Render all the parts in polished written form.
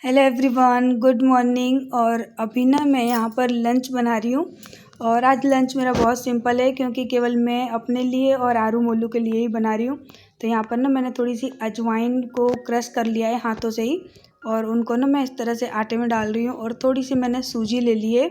Hello everyone, good morning. और अभी ना मैं यहाँ पर लंच बना रही हूँ। और आज लंच मेरा बहुत सिंपल है क्योंकि केवल मैं अपने लिए और आरू मोलू के लिए ही बना रही हूँ। तो यहाँ पर ना मैंने थोड़ी सी अजवाइन को क्रश कर लिया है हाथों से ही, और उनको ना मैं इस तरह से आटे में डाल रही हूँ। और थोड़ी सी मैंने सूजी ले ली है।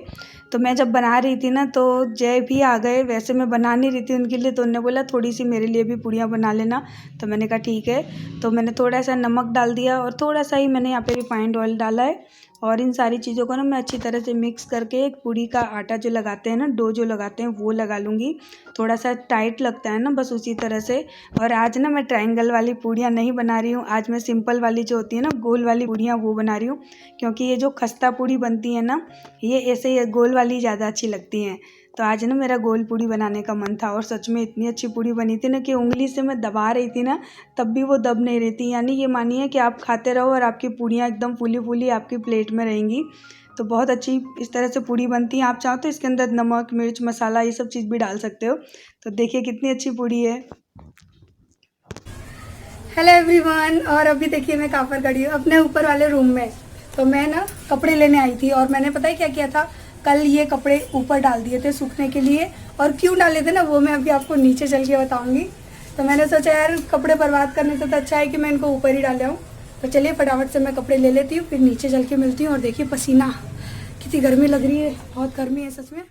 तो मैं जब बना रही थी ना तो जय भी आ गए। वैसे मैं बना नहीं रही थी उनके लिए, तो उन्होंने बोला थोड़ी सी मेरे लिए भी पूड़ियाँ बना लेना। तो मैंने कहा ठीक है। तो मैंने थोड़ा सा नमक डाल दिया और थोड़ा सा ही मैंने यहाँ पे रिफाइंड ऑयल डाला है। और इन सारी चीज़ों को ना मैं अच्छी तरह से मिक्स करके एक पूड़ी का आटा जो लगाते हैं ना, डो जो लगाते हैं, वो लगा लूँगी। थोड़ा सा टाइट लगता है ना, बस उसी तरह से। और आज ना मैं ट्रायंगल वाली पूड़ियाँ नहीं बना रही हूँ, आज मैं सिंपल वाली जो होती है ना, गोल वाली पूड़ियाँ, वो बना रही हूँ। क्योंकि ये जो खस्ता पूड़ी बनती है ना, ये ऐसे ही गोल वाली ज़्यादा अच्छी लगती हैं। तो आज ना मेरा गोल पूड़ी बनाने का मन था, और सच में इतनी अच्छी पूड़ी बनी थी ना कि उंगली से मैं दबा रही थी ना, तब भी वो दब नहीं रही थी। यानी ये मानिए कि आप खाते रहो और आपकी पूड़ियाँ एकदम फूली फूली आपकी प्लेट में रहेंगी। तो बहुत अच्छी इस तरह से पूड़ी बनती है। आप चाहो तो इसके अंदर नमक, मिर्च, मसाला, ये सब चीज़ भी डाल सकते हो। तो देखिए कितनी अच्छी पूड़ी है। हेलो एवरीवन, और अभी देखिए मैं कहाँ पर खड़ी हूँ, अपने ऊपर वाले रूम में। तो मैं ना कपड़े लेने आई थी, और मैंने पता है क्या किया था, कल ये कपड़े ऊपर डाल दिए थे सूखने के लिए। और क्यों डाले थे ना, वो मैं अभी आपको नीचे चल के बताऊंगी। तो मैंने सोचा यार कपड़े बर्बाद करने से तो अच्छा है कि मैं इनको ऊपर ही डाल आऊँ। तो चलिए फटाफट से मैं कपड़े ले लेती हूँ, फिर नीचे चल के मिलती हूँ। और देखिए पसीना, कितनी गर्मी लग रही है, बहुत गर्मी है सच में।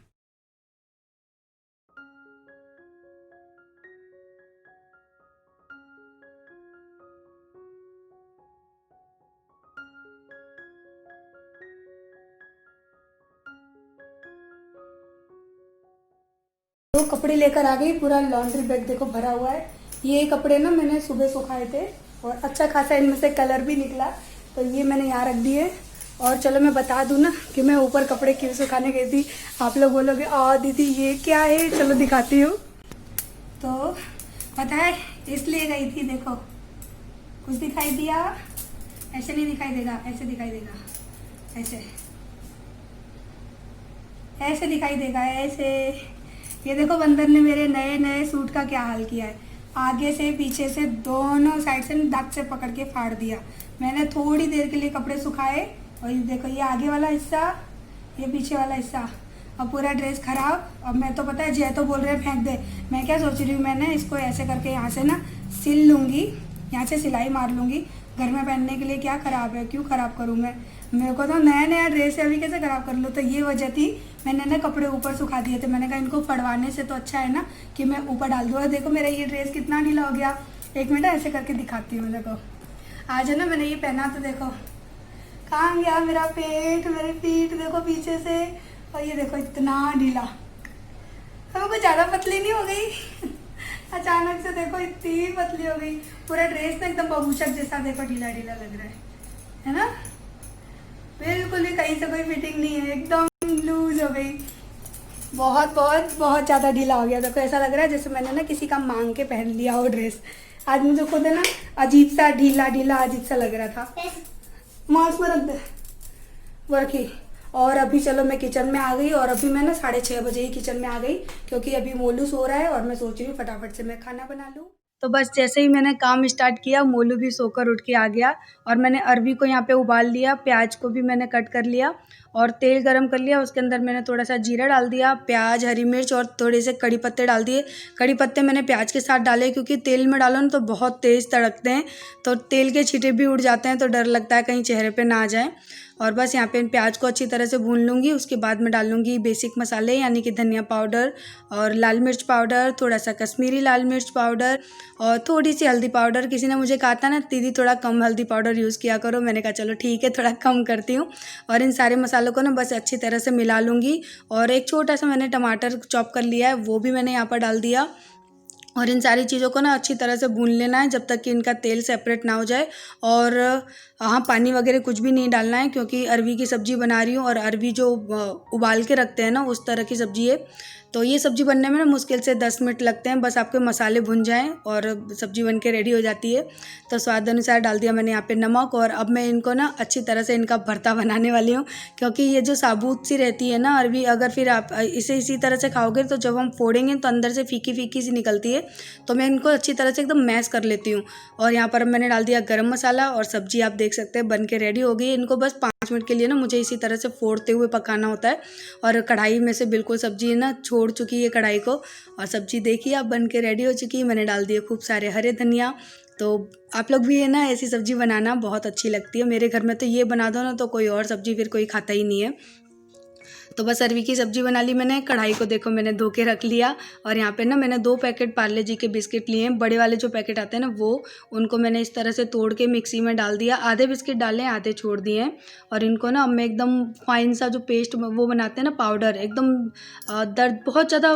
तो कपड़े लेकर आ गई, पूरा लॉन्ड्री बैग देखो भरा हुआ है। ये कपड़े ना मैंने सुबह सुखाए थे, और अच्छा खासा इनमें से कलर भी निकला। तो ये मैंने यहाँ रख दिए। और चलो मैं बता दूँ ना कि मैं ऊपर कपड़े क्यों सुखाने गई थी। आप लोग बोलोगे आ दीदी ये क्या है, चलो दिखाती हूँ। तो पता है इसलिए गई थी, देखो कुछ दिखाई दिया? ऐसे नहीं दिखाई देगा, ऐसे दिखाई देगा, ऐसे ऐसे दिखाई देगा, ऐसे। ये देखो बंदर ने मेरे नए नए सूट का क्या हाल किया है। आगे से पीछे से दोनों साइड से दांत से पकड़ के फाड़ दिया। मैंने थोड़ी देर के लिए कपड़े सुखाए, और ये देखो ये आगे वाला हिस्सा, ये पीछे वाला हिस्सा, अब पूरा ड्रेस खराब। अब मैं तो पता है जय तो बोल रहे हैं फेंक दे। मैं क्या सोच रही हूँ, मैंने इसको ऐसे करके यहाँ से ना सिल लूँगी, यहाँ से सिलाई मार लूँगी। घर में पहनने के लिए क्या ख़राब है, क्यों ख़राब करूँ मैं? मेरे को तो नया नया ड्रेस है, अभी कैसे ख़राब कर लूँ? तो ये वजह थी, मैंने ना कपड़े ऊपर सुखा दिए थे। मैंने कहा इनको फड़वाने से तो अच्छा है ना कि मैं ऊपर डाल दूँ। और देखो मेरा ये ड्रेस कितना ढीला हो गया। एक मिनट ऐसे करके दिखाती हूँ। देखो आज है ना मैंने ये पहना, तो देखो कहाँ गया मेरा पेट, मेरे पीठ देखो पीछे से। और ये देखो इतना ढीला, हमें कुछ ज़्यादा पतली नहीं हो गई अचानक से देखो इतनी पतली हो गई। पूरा ड्रेस ना एकदम बबूशक जैसा देखो ढीला ढीला लग रहा है ना? बिल्कुल भी कहीं से कोई फिटिंग नहीं है, एकदम लूज हो गई। बहुत बहुत बहुत ज़्यादा ढीला हो गया। देखो ऐसा लग रहा है जैसे मैंने ना किसी का मांग के पहन लिया हो ड्रेस। आज मुझे खुद है ना अजीब सा ढीला ढीला अजीब सा लग रहा था। मास्क में रख दे, वो रखी। और अभी चलो मैं किचन में आ गई, और अभी मैं ना 6:30 बजे ही किचन में आ गई, क्योंकि अभी मोलू सो रहा है और मैं सोच रही हूँ फटाफट से मैं खाना बना लूँ। तो बस जैसे ही मैंने काम स्टार्ट किया, मोलू भी सोकर उठ के आ गया। और मैंने अरवी को यहाँ पे उबाल लिया, प्याज को भी मैंने कट कर लिया, और तेल गरम कर लिया। उसके अंदर मैंने थोड़ा सा जीरा डाल दिया, प्याज, हरी मिर्च और थोड़े से कड़ी पत्ते डाल दिए। कड़ी पत्ते मैंने प्याज के साथ डाले, क्योंकि तेल में डालो ना तो बहुत तेज़ तड़कते हैं, तो तेल के छींटे भी उड़ जाते हैं, तो डर लगता है कहीं चेहरे पे ना आ जाए। और बस यहाँ पे प्याज को अच्छी तरह से भून लूँगी। उसके बाद मैं डाल लूँगी बेसिक मसाले, यानी कि धनिया पाउडर और लाल मिर्च पाउडर, थोड़ा सा कश्मीरी लाल मिर्च पाउडर और थोड़ी सी हल्दी पाउडर। किसी ने मुझे कहा था ना दीदी थोड़ा कम हल्दी पाउडर यूज़ किया करो, मैंने कहा चलो ठीक है थोड़ा कम करती हूँ। और इन सारे मसालों को ना बस अच्छी तरह से मिला लूँगी। और एक छोटा सा मैंने टमाटर चॉप कर लिया है, वो भी मैंने यहाँ पर डाल दिया। और इन सारी चीज़ों को ना अच्छी तरह से भून लेना है जब तक कि इनका तेल सेपरेट ना हो जाए। और हाँ, पानी वगैरह कुछ भी नहीं डालना है, क्योंकि अरवी की सब्ज़ी बना रही हूँ, और अरवी जो उबाल के रखते हैं ना, उस तरह की सब्ज़ी है। तो ये सब्ज़ी बनने में ना मुश्किल से 10 मिनट लगते हैं, बस आपके मसाले भुन जाएं और सब्ज़ी बन के रेडी हो जाती है। तो स्वाद अनुसार डाल दिया मैंने यहाँ पे नमक। और अब मैं इनको ना अच्छी तरह से इनका भरता बनाने वाली हूँ, क्योंकि ये जो साबुत सी रहती है ना अरवी, अगर फिर आप इसे इसी तरह से खाओगे तो जब हम फोड़ेंगे तो अंदर से फीकी फीकी सी निकलती है। तो मैं इनको अच्छी तरह से एकदम मैश कर लेती हूँ। और यहाँ पर मैंने डाल दिया गरम मसाला, और सब्ज़ी आप देख देख सकते हैं बन के रेडी हो गई। इनको बस 5 मिनट के लिए ना मुझे इसी तरह से फोड़ते हुए पकाना होता है। और कढ़ाई में से बिल्कुल सब्जी ना छोड़ चुकी है कढ़ाई को, और सब्जी देखिए अब बन के रेडी हो चुकी है। मैंने डाल दिए खूब सारे हरे धनिया। तो आप लोग भी है ना ऐसी सब्जी बनाना, बहुत अच्छी लगती है। मेरे घर में तो ये बना दो ना तो कोई और सब्जी फिर कोई खाता ही नहीं है। तो बस अरवी की सब्ज़ी बना ली मैंने। कढ़ाई को देखो मैंने धो के रख लिया। और यहाँ पे ना मैंने 2 पैकेट पार्ले जी के बिस्किट लिए हैं, बड़े वाले जो पैकेट आते हैं ना वो। उनको मैंने इस तरह से तोड़ के मिक्सी में डाल दिया। आधे बिस्किट डाले, आधे छोड़ दिए हैं। और इनको ना अब मैं एकदम फाइन सा जो पेस्ट वो बनाते हैं ना पाउडर, एकदम दर्द बहुत ज़्यादा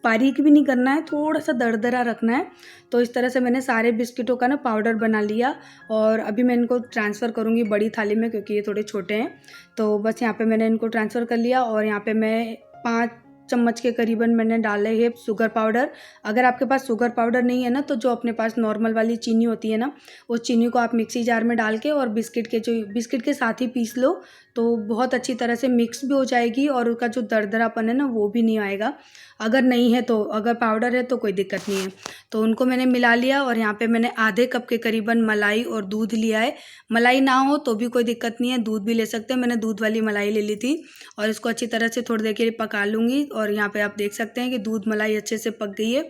बारीक भी नहीं करना है, थोड़ा सा दरदरा रखना है। तो इस तरह से मैंने सारे बिस्किटों का ना पाउडर बना लिया। और अभी मैं इनको ट्रांसफ़र करूँगी बड़ी थाली में, क्योंकि ये थोड़े छोटे हैं। तो बस यहाँ पे मैंने इनको ट्रांसफ़र कर लिया। और यहाँ पे मैं 5 चम्मच के करीबन मैंने डाला है शुगर पाउडर। अगर आपके पास शुगर पाउडर नहीं है ना तो जो अपने पास नॉर्मल वाली चीनी होती है ना, उस चीनी को आप मिक्सी जार में डाल के और बिस्किट के साथ ही पीस लो, तो बहुत अच्छी तरह से मिक्स भी हो जाएगी और उसका जो दरदरापन है ना वो भी नहीं आएगा। अगर नहीं है तो, अगर पाउडर है तो कोई दिक्कत नहीं है। तो उनको मैंने मिला लिया। और यहाँ पे मैंने आधे कप के करीबन मलाई और दूध लिया है। मलाई ना हो तो भी कोई दिक्कत नहीं है, दूध भी ले सकते हैं। मैंने दूध वाली मलाई ले ली थी। और इसको अच्छी तरह से थोड़ी देर के लिए पका लूँगी। और यहाँ पे आप देख सकते हैं कि दूध मलाई अच्छे से पक गई है।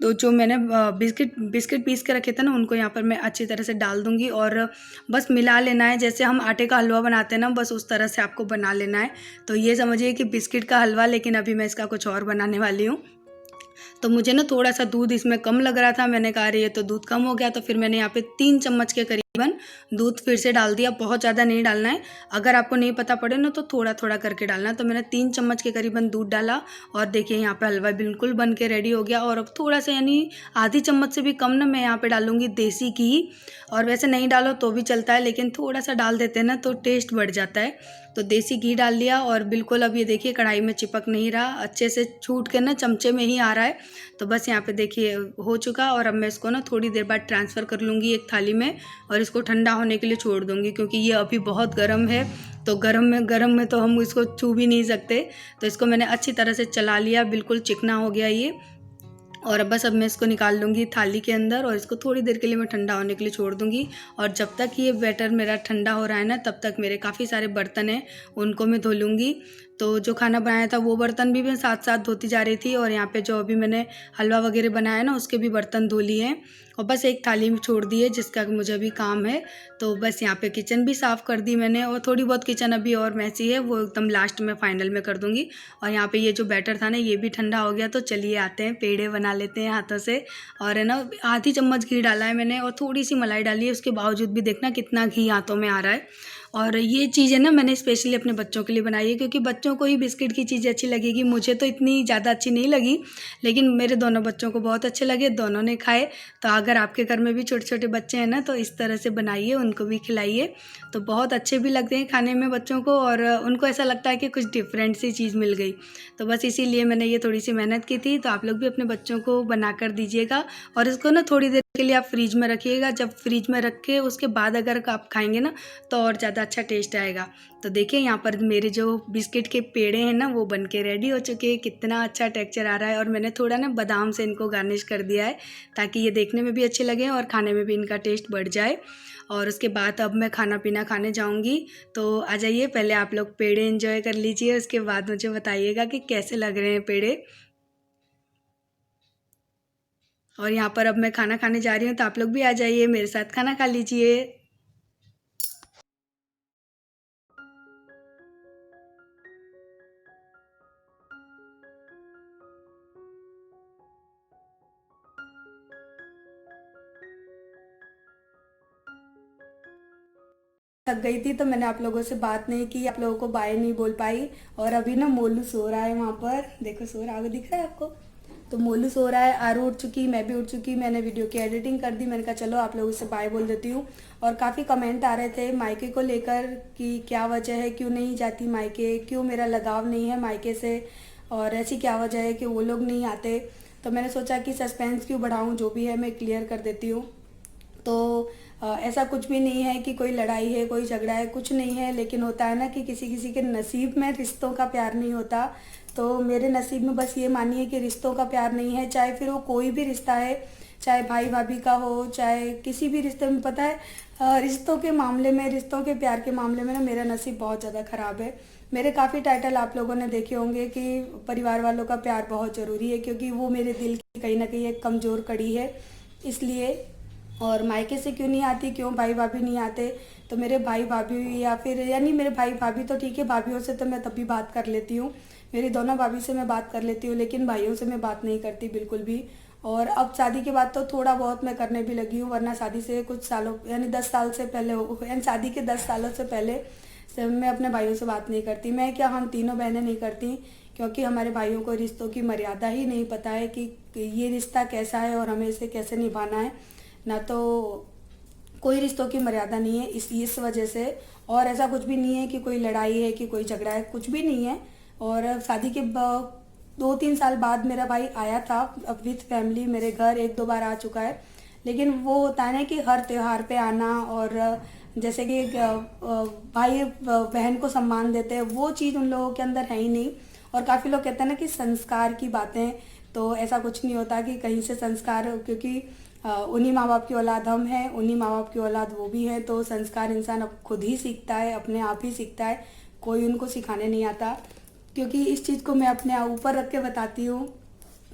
तो जो मैंने बिस्किट पीस के रखे थे ना उनको यहाँ पर मैं अच्छी तरह से डाल दूँगी। और बस मिला लेना है, जैसे हम आटे का हलवा बनाते हैं ना, बस उस तरह से आपको बना लेना है। तो ये समझिए कि बिस्किट का हलवा, लेकिन अभी मैं इसका कुछ और बनाने वाली हूँ। तो मुझे ना थोड़ा सा दूध इसमें कम लग रहा था। मैंने कहा अरे ये तो दूध कम हो गया। तो फिर मैंने यहाँ पे 3 चम्मच के करीबन दूध फिर से डाल दिया। बहुत ज़्यादा नहीं डालना है, अगर आपको नहीं पता पड़े ना तो थोड़ा थोड़ा करके डालना। तो मैंने 3 चम्मच के करीबन दूध डाला। और देखिए यहाँ पे हलवा बिल्कुल बन के रेडी हो गया। और अब थोड़ा सा यानी आधी चम्मच से भी कम ना मैं यहाँ पे डालूँगी देसी घी। और वैसे नहीं डालो तो भी चलता है, लेकिन थोड़ा सा डाल देते हैं ना तो टेस्ट बढ़ जाता है। तो देसी घी डाल लिया। और बिल्कुल अब ये देखिए कढ़ाई में चिपक नहीं रहा, अच्छे से छूट के ना चमचे में ही आ रहा है। तो बस यहाँ पे देखिए हो चुका। और अब मैं इसको ना थोड़ी देर बाद ट्रांसफ़र कर लूँगी एक थाली में और इसको ठंडा होने के लिए छोड़ दूँगी, क्योंकि ये अभी बहुत गर्म है। तो गर्म में तो हम इसको छू भी नहीं सकते। तो इसको मैंने अच्छी तरह से चला लिया, बिल्कुल चिकना हो गया ये। और अब मैं इसको निकाल लूँगी थाली के अंदर और इसको थोड़ी देर के लिए मैं ठंडा होने के लिए छोड़ दूँगी। और जब तक ये बैटर मेरा ठंडा हो रहा है ना, तब तक मेरे काफ़ी सारे बर्तन हैं, उनको मैं धो लूँगी। तो जो खाना बनाया था वो बर्तन भी मैं साथ साथ धोती जा रही थी। और यहाँ पे जो अभी मैंने हलवा वगैरह बनाया ना उसके भी बर्तन धो लिए हैं। और बस एक थाली में छोड़ दिए जिसका मुझे अभी काम है। तो बस यहाँ पे किचन भी साफ़ कर दी मैंने। और थोड़ी बहुत किचन अभी और मैसी है, वो एकदम लास्ट में फाइनल में कर दूँगी। और यहाँ पे ये जो बैटर था ना ये भी ठंडा हो गया। तो चलिए आते हैं पेड़े बना लेते हैं हाथों से। और है ना आधी चम्मच घी डाला है मैंने और थोड़ी सी मलाई डाली है, उसके बावजूद भी देखना कितना घी हाथों में आ रहा है। और ये चीज़ें ना मैंने स्पेशली अपने बच्चों के लिए बनाई है, क्योंकि बच्चों को ही बिस्किट की चीज़ें अच्छी लगेगी। मुझे तो इतनी ज़्यादा अच्छी नहीं लगी, लेकिन मेरे दोनों बच्चों को बहुत अच्छे लगे, दोनों ने खाए। तो अगर आपके घर में भी छोटे छोटे बच्चे हैं ना तो इस तरह से बनाइए, उनको भी खिलाइए। तो बहुत अच्छे भी लगते हैं खाने में बच्चों को, और उनको ऐसा लगता है कि कुछ डिफरेंट सी चीज़ मिल गई। तो बस इसीलिए मैंने ये थोड़ी सी मेहनत की थी। तो आप लोग भी अपने बच्चों को बना कर दीजिएगा। और इसको ना थोड़ी देर के लिए आप फ्रीज में रखिएगा। जब फ्रीज में रख के उसके बाद अगर आप खाएंगे ना तो और ज़्यादा अच्छा टेस्ट आएगा। तो देखिए यहाँ पर मेरे जो बिस्किट के पेड़े हैं ना वो बन के रेडी हो चुके हैं। कितना अच्छा टेक्सचर आ रहा है। और मैंने थोड़ा ना बादाम से इनको गार्निश कर दिया है, ताकि ये देखने में भी अच्छे लगे और खाने में भी इनका टेस्ट बढ़ जाए। और उसके बाद अब मैं खाना पीना खाने जाऊंगी। तो आ जाइए, पहले आप लोग पेड़े एंजॉय कर लीजिए, उसके बाद मुझे बताइएगा कि कैसे लग रहे हैं पेड़े। और यहाँ पर अब मैं खाना खाने जा रही हूँ, तो आप लोग भी आ जाइए, मेरे साथ खाना खा लीजिए। थक गई थी तो मैंने आप लोगों से बात नहीं की, आप लोगों को बाय नहीं बोल पाई। और अभी ना मोलू सो रहा है वहाँ पर, देखो सो रहा है, दिख रहा है आपको। तो मोलू सो रहा है, आरू उठ चुकी, मैं भी उठ चुकी। मैंने वीडियो की एडिटिंग कर दी। मैंने कहा चलो आप लोगों से बाय बोल देती हूँ। और काफ़ी कमेंट आ रहे थे मायके को लेकर कि क्या वजह है, क्यों नहीं जाती मायके, क्यों मेरा लगाव नहीं है मायके से, और ऐसी क्या वजह है कि वो लोग नहीं आते। तो मैंने सोचा कि सस्पेंस क्यों बढ़ाऊँ, जो भी है मैं क्लियर कर देती हूँ। तो ऐसा कुछ भी नहीं है कि कोई लड़ाई है, कोई झगड़ा है, कुछ नहीं है। लेकिन होता है ना कि किसी किसी के नसीब में रिश्तों का प्यार नहीं होता। तो मेरे नसीब में बस ये मानिए कि रिश्तों का प्यार नहीं है, चाहे फिर वो कोई भी रिश्ता है, चाहे भाई भाभी का हो, चाहे किसी भी रिश्ते में। पता है रिश्तों के मामले में, रिश्तों के प्यार के मामले में ना मेरा नसीब बहुत ज़्यादा ख़राब है। मेरे काफ़ी टाइटल आप लोगों ने देखे होंगे कि परिवार वालों का प्यार बहुत ज़रूरी है, क्योंकि वो मेरे दिल की कहीं ना कहीं एक कमज़ोर कड़ी है, इसलिए। और मायके से क्यों नहीं आती, क्यों भाई भाभी नहीं आते, तो मेरे भाई भाभी या फिर यानी मेरे भाई भाभी तो ठीक है, भाभीयों से तो मैं तब भी बात कर लेती हूँ, मेरी दोनों भाभी से मैं बात कर लेती हूँ, लेकिन भाइयों से मैं बात नहीं करती बिल्कुल भी। और अब शादी के बाद तो थोड़ा बहुत मैं करने भी लगी हूँ, वरना शादी से कुछ सालों यानी 10 साल से पहले यानी शादी के 10 सालों से पहले से मैं अपने भाइयों से बात नहीं करती। मैं क्या, हम तीनों बहनें नहीं करती, क्योंकि हमारे भाइयों को रिश्तों की मर्यादा ही नहीं पता है कि ये रिश्ता कैसा है और हमें इसे कैसे निभाना है। ना तो कोई रिश्तों की मर्यादा नहीं है इस वजह से। और ऐसा कुछ भी नहीं है कि कोई लड़ाई है कि कोई झगड़ा है, कुछ भी नहीं है। और शादी के 2-3 साल बाद मेरा भाई आया था अब विथ फैमिली मेरे घर, 1-2 बार आ चुका है। लेकिन वो होता है ना कि हर त्योहार पे आना, और जैसे कि भाई बहन को सम्मान देते हैं, वो चीज़ उन लोगों के अंदर है ही नहीं। और काफ़ी लोग कहते हैं ना कि संस्कार की बातें, तो ऐसा कुछ नहीं होता कि कहीं से संस्कार, क्योंकि उन्हीं माँ बाप की औलाद हम हैं, उन्हीं माँ बाप की औलाद वो भी हैं, तो संस्कार इंसान अब खुद ही सीखता है, अपने आप ही सीखता है, कोई उनको सिखाने नहीं आता। क्योंकि इस चीज़ को मैं अपने ऊपर रख के बताती हूँ,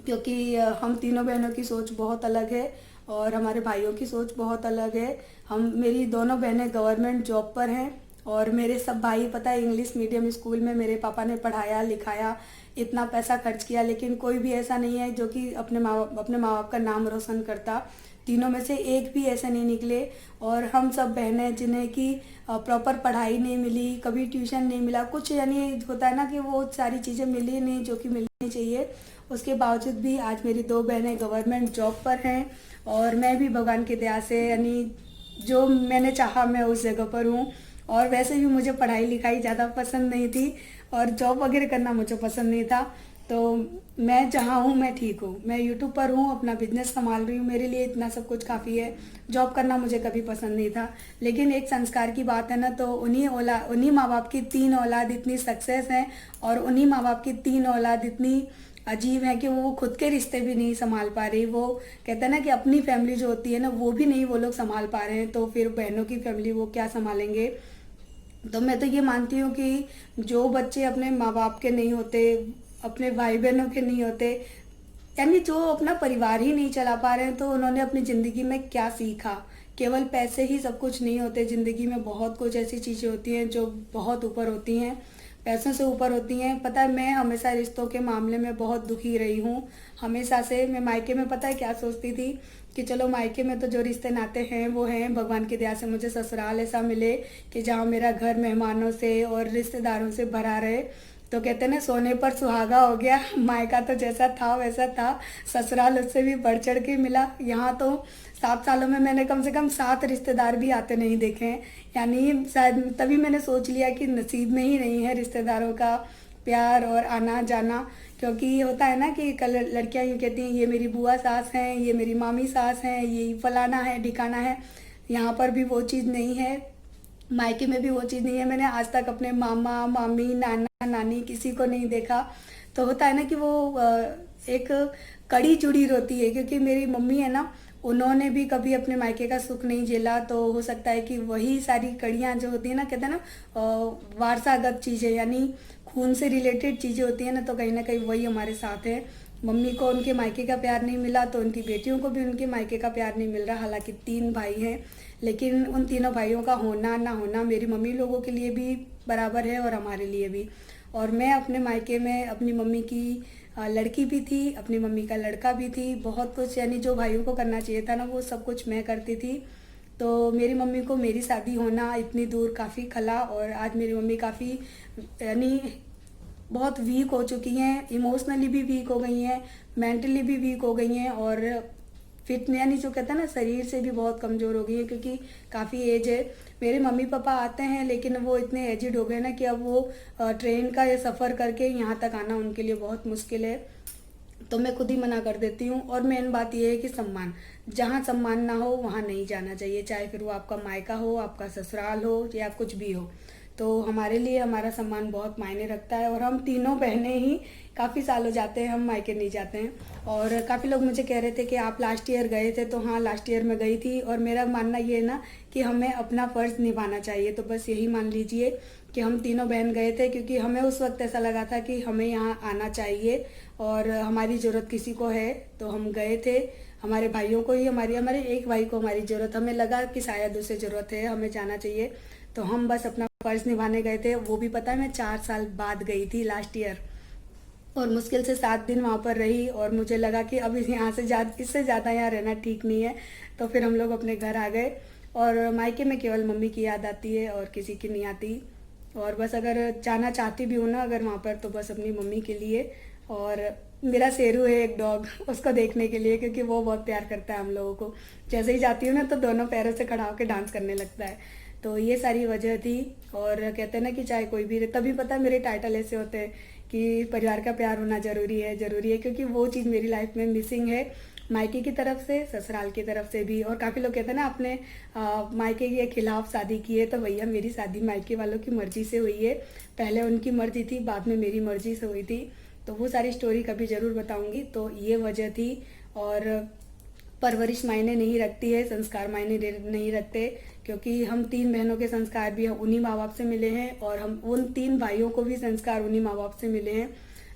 क्योंकि हम तीनों बहनों की सोच बहुत अलग है और हमारे भाइयों की सोच बहुत अलग है। मेरी दोनों बहनें गवर्नमेंट जॉब पर हैं, और मेरे सब भाई पता है इंग्लिश मीडियम स्कूल में मेरे पापा ने पढ़ाया लिखाया, इतना पैसा खर्च किया, लेकिन कोई भी ऐसा नहीं है जो कि अपने माँ बाप का नाम रोशन करता। तीनों में से एक भी ऐसे नहीं निकले। और हम सब बहनें जिन्हें कि प्रॉपर पढ़ाई नहीं मिली, कभी ट्यूशन नहीं मिला, कुछ यानी होता है ना कि वो सारी चीज़ें मिली नहीं जो कि मिलनी चाहिए, उसके बावजूद भी आज मेरी 2 बहनें गवर्नमेंट जॉब पर हैं। और मैं भी भगवान की दया से यानी जो मैंने चाहा मैं उस जगह पर हूँ। और वैसे भी मुझे पढ़ाई लिखाई ज़्यादा पसंद नहीं थी और जॉब वगैरह करना मुझे पसंद नहीं था। तो मैं जहाँ हूँ मैं ठीक हूँ, मैं यूट्यूब पर हूँ, अपना बिजनेस संभाल रही हूँ, मेरे लिए इतना सब कुछ काफ़ी है। जॉब करना मुझे कभी पसंद नहीं था। लेकिन एक संस्कार की बात है ना, तो उन्हीं माँ बाप की 3 औलाद इतनी सक्सेस हैं, और उन्हीं माँ बाप की 3 औलाद इतनी अजीब है कि वो खुद के रिश्ते भी नहीं संभाल पा रही। वो कहते हैं ना कि अपनी फैमिली जो होती है ना, वो भी नहीं वो लोग संभाल पा रहे हैं, तो फिर बहनों की फैमिली वो क्या संभालेंगे। तो मैं तो ये मानती हूँ कि जो बच्चे अपने माँ बाप के नहीं होते, अपने भाई बहनों के नहीं होते, यानी जो अपना परिवार ही नहीं चला पा रहे हैं, तो उन्होंने अपनी ज़िंदगी में क्या सीखा। केवल पैसे ही सब कुछ नहीं होते, ज़िंदगी में बहुत कुछ ऐसी चीज़ें होती हैं जो बहुत ऊपर होती हैं, पैसों से ऊपर होती हैं। पता है, मैं हमेशा रिश्तों के मामले में बहुत दुखी रही हूँ, हमेशा से। मैं मायके में पता है क्या सोचती थी कि चलो मायके में तो जो रिश्ते नाते हैं वो हैं, भगवान की दया से मुझे ससुराल ऐसा मिले कि जहाँ मेरा घर मेहमानों से और रिश्तेदारों से भरा रहे। तो कहते हैं ना, सोने पर सुहागा हो गया। मायका तो जैसा था वैसा था, ससुराल उससे भी बढ़ चढ़ के मिला। यहाँ तो 7 सालों में मैंने कम से कम 7 रिश्तेदार भी आते नहीं देखे हैं। यानी शायद तभी मैंने सोच लिया कि नसीब में ही नहीं है रिश्तेदारों का प्यार और आना जाना। क्योंकि होता है ना कि कल लड़कियां यूँ कहती हैं, ये मेरी बुआ सास हैं, ये मेरी मामी सास हैं, ये फलाना है ढिकाना है। यहाँ पर भी वो चीज़ नहीं है, मायके में भी वो चीज़ नहीं है। मैंने आज तक अपने मामा मामी नाना नानी किसी को नहीं देखा। तो होता है ना कि वो एक कड़ी जुड़ी रहती है, क्योंकि मेरी मम्मी है ना, उन्होंने भी कभी अपने मायके का सुख नहीं झेला। तो हो सकता है कि वही सारी कड़ियाँ जो होती है ना, कहते हैं ना वारसागत चीज़ें, यानी खून से रिलेटेड चीज़ें होती हैं ना कहीं वही हमारे साथ है। मम्मी को उनके मायके का प्यार नहीं मिला, तो उनकी बेटियों को भी उनके मायके का प्यार नहीं मिल रहा। हालांकि 3 भाई हैं, लेकिन उन तीनों भाइयों का होना ना होना मेरी मम्मी लोगों के लिए भी बराबर है और हमारे लिए भी। और मैं अपने मायके में अपनी मम्मी की लड़की भी थी, अपनी मम्मी का लड़का भी थी, बहुत कुछ यानी जो भाइयों को करना चाहिए था ना, वो सब कुछ मैं करती थी। तो मेरी मम्मी को मेरी शादी होना इतनी दूर काफ़ी खला, और आज मेरी मम्मी काफ़ी यानी बहुत वीक हो चुकी हैं, इमोशनली भी वीक हो गई हैं, मेंटली भी वीक हो गई हैं, और फिट यानी जो कहते हैं ना शरीर से भी बहुत कमज़ोर हो गई है, क्योंकि काफ़ी एज है। मेरे मम्मी पापा आते हैं, लेकिन वो इतने एजिड हो गए ना कि अब वो ट्रेन का ये सफ़र करके यहाँ तक आना उनके लिए बहुत मुश्किल है। तो मैं खुद ही मना कर देती हूँ। और मेन बात यह है कि सम्मान, जहाँ सम्मान ना हो वहाँ नहीं जाना चाहिए, चाहे फिर वो आपका मायका हो, आपका ससुराल हो, या कुछ भी हो। तो हमारे लिए हमारा सम्मान बहुत मायने रखता है। और हम तीनों बहनें ही काफ़ी साल हो जाते हैं हम मायके नहीं जाते हैं। और काफ़ी लोग मुझे कह रहे थे कि आप लास्ट ईयर गए थे, तो हाँ लास्ट ईयर मैं गई थी। और मेरा मानना ये है ना कि हमें अपना फ़र्ज़ निभाना चाहिए, तो बस यही मान लीजिए कि हम तीनों बहन गए थे, क्योंकि हमें उस वक्त ऐसा लगा था कि हमें यहाँ आना चाहिए और हमारी ज़रूरत किसी को है, तो हम गए थे। हमारे भाइयों को ही हमारे एक भाई को हमारी ज़रूरत, हमें लगा कि शायद उसे ज़रूरत है, हमें जाना चाहिए, तो हम बस अपना फ़र्ज़ निभाने गए थे। वो भी पता है मैं 4 साल बाद गई थी लास्ट ईयर, और मुश्किल से 7 दिन वहाँ पर रही। और मुझे लगा कि अब यहाँ से इससे ज़्यादा यहाँ रहना ठीक नहीं है, तो फिर हम लोग अपने घर आ गए। और मायके में केवल मम्मी की याद आती है और किसी की नहीं आती। और बस अगर जाना चाहती भी हूँ ना अगर वहाँ पर, तो बस अपनी मम्मी के लिए। और मेरा शेरू है एक डॉग, उसको देखने के लिए, क्योंकि वो बहुत प्यार करता है हम लोगों को। जैसे ही जाती हूँ ना तो दोनों पैरों से खड़ा होकर डांस करने लगता है। तो ये सारी वजह थी। और कहते हैं ना कि चाहे कोई भी रहे, तभी पता है मेरे टाइटल ऐसे होते हैं कि परिवार का प्यार होना ज़रूरी है, क्योंकि वो चीज़ मेरी लाइफ में मिसिंग है, मायके की तरफ से, ससुराल की तरफ से भी। और काफ़ी लोग कहते हैं ना अपने मायके के खिलाफ शादी की है, तो भैया मेरी शादी मायके वालों की मर्जी से हुई है। पहले उनकी मर्जी थी, बाद में मेरी मर्जी से हुई थी, तो वो सारी स्टोरी कभी ज़रूर बताऊंगी। तो ये वजह थी। और परवरिश मायने नहीं रखती है, संस्कार मायने नहीं रखते, क्योंकि हम 3 बहनों के संस्कार भी उन्हीं माँ बाप से मिले हैं, और हम उन 3 भाइयों को भी संस्कार उन्हीं माँ बाप से मिले हैं।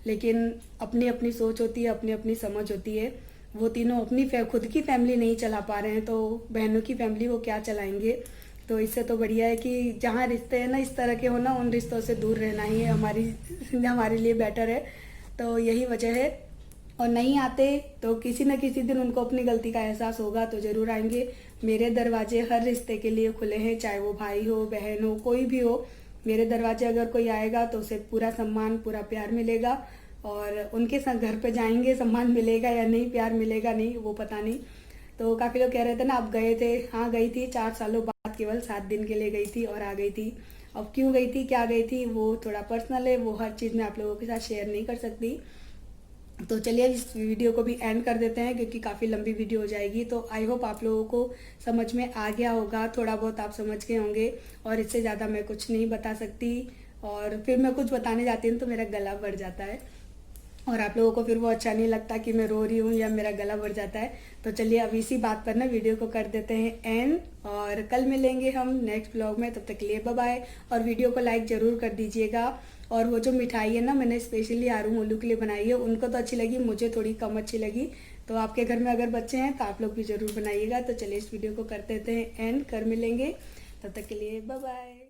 लेकिन अपनी अपनी सोच होती है, अपनी अपनी समझ होती है। वो तीनों अपनी खुद की फैमिली नहीं चला पा रहे हैं, तो बहनों की फैमिली वो क्या चलाएंगे। तो इससे तो बढ़िया है कि जहाँ रिश्ते हैं ना इस तरह के हो ना, उन रिश्तों से दूर रहना ही है हमारे लिए बेटर है। तो यही वजह है। और नहीं आते तो किसी न किसी दिन उनको अपनी गलती का एहसास होगा, तो ज़रूर आएंगे। मेरे दरवाजे हर रिश्ते के लिए खुले हैं, चाहे वो भाई हो, बहन हो, कोई भी हो। मेरे दरवाजे अगर कोई आएगा तो उसे पूरा सम्मान, पूरा प्यार मिलेगा। और उनके साथ घर पे जाएंगे, सम्मान मिलेगा या नहीं, प्यार मिलेगा नहीं, वो पता नहीं। तो काफ़ी लोग कह रहे थे ना आप गए थे, हाँ गई थी, 4 सालों बाद केवल 7 दिन के लिए गई थी और आ गई थी। अब क्यों गई थी, क्या गई थी, वो थोड़ा पर्सनल है, वो हर चीज़ मैं आप लोगों के साथ शेयर नहीं कर सकती। तो चलिए इस वीडियो को भी एंड कर देते हैं, क्योंकि काफ़ी लंबी वीडियो हो जाएगी। तो आई होप आप लोगों को समझ में आ गया होगा, थोड़ा बहुत आप समझ गए होंगे, और इससे ज़्यादा मैं कुछ नहीं बता सकती। और फिर मैं कुछ बताने जाती हूँ तो मेरा गला बढ़ जाता है, और आप लोगों को फिर वो अच्छा नहीं लगता कि मैं रो रही हूँ या मेरा गला बढ़ जाता है। तो चलिए अब इसी बात पर ना वीडियो को कर देते हैं एंड, और कल मिलेंगे हम नेक्स्ट ब्लॉग में। तब तक के लिए बाय बाय। और वीडियो को लाइक ज़रूर कर दीजिएगा। और वो जो मिठाई है ना मैंने स्पेशली आरू मोलू के लिए बनाई है, उनको तो अच्छी लगी, मुझे थोड़ी कम अच्छी लगी। तो आपके घर में अगर बच्चे हैं तो आप लोग भी ज़रूर बनाइएगा। तो चलिए इस वीडियो को कर देते हैं एंड, कर मिलेंगे। तब तक के लिए बाय बाय।